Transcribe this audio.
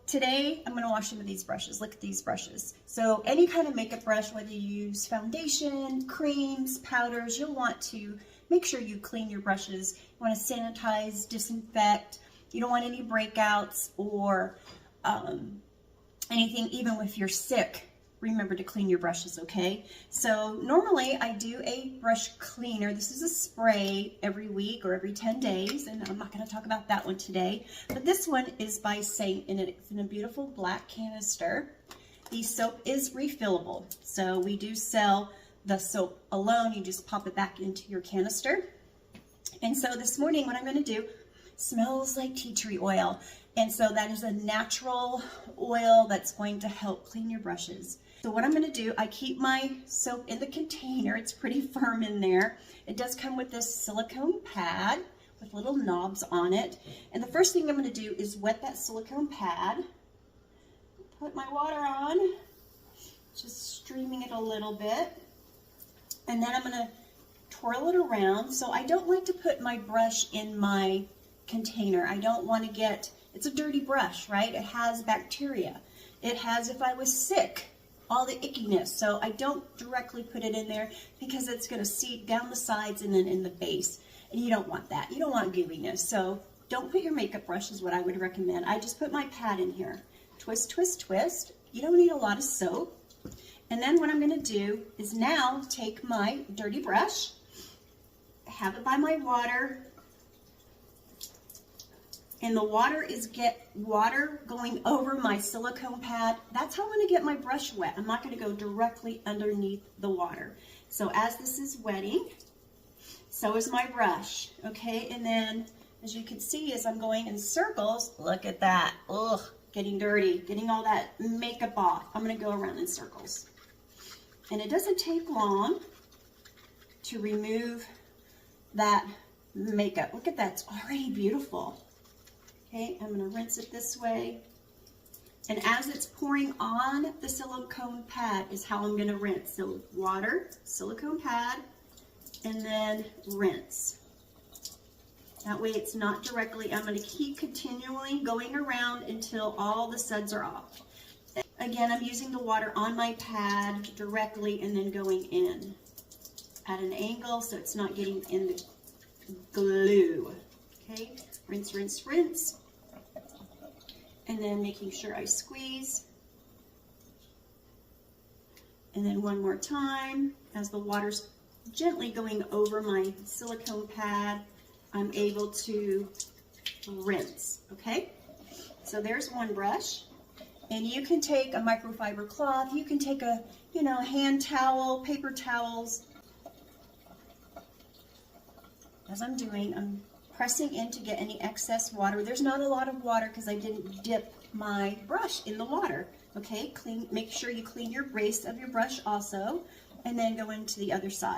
Today, I'm gonna wash some of these brushes. Look at these brushes. So any kind of makeup brush, whether you use foundation, creams, powders, you'll want to make sure you clean your brushes. You wanna sanitize, disinfect. You don't want any breakouts or anything, even if you're sick. Remember to clean your brushes, okay? So normally I do a brush cleaner. This is a spray every week or every 10 days, and I'm not gonna talk about that one today. But this one is by Saint, and it's in a beautiful black canister. The soap is refillable. So we do sell the soap alone. You just pop it back into your canister. And so this morning what I'm gonna do, smells like tea tree oil. And so that is a natural oil that's going to help clean your brushes. So what I'm going to do, I keep my soap in the container. It's pretty firm in there. It does come with this silicone pad with little knobs on it. And the first thing I'm going to do is wet that silicone pad. Put my water on, just streaming it a little bit. And then I'm going to twirl it around. So I don't like to put my brush in my container. I don't want to get, it's a dirty brush, right? It has bacteria. It has, if I was sick, all the ickiness. So I don't directly put it in there because it's going to seep down the sides and then in the base. And you don't want that. You don't want gooiness. So don't put your makeup brush is what I would recommend. I just put my pad in here. Twist, twist, twist. You don't need a lot of soap. And then what I'm going to do is now take my dirty brush, have it by my water, and the water is water going over my silicone pad. That's how I'm going to get my brush wet. I'm not going to go directly underneath the water. So as this is wetting, so is my brush, okay? And then as you can see, as I'm going in circles, look at that. Ugh, getting dirty, getting all that makeup off. I'm going to go around in circles. And it doesn't take long to remove that makeup. Look at that, it's already beautiful. Okay, I'm going to rinse it this way. And as it's pouring on the silicone pad is how I'm going to rinse. So water, silicone pad, and then rinse. That way it's not directly, I'm going to keep continually going around until all the suds are off. Again, I'm using the water on my pad directly and then going in at an angle so it's not getting in the glue. Okay, rinse, rinse, rinse. And then making sure I squeeze. And then one more time, as the water's gently going over my silicone pad, I'm able to rinse, okay? So there's one brush. And you can take a microfiber cloth, you can take a, hand towel, paper towels. As I'm doing, I'm pressing in to get any excess water. There's not a lot of water because I didn't dip my brush in the water. Okay, make sure you clean your base of your brush also, and then go into the other side.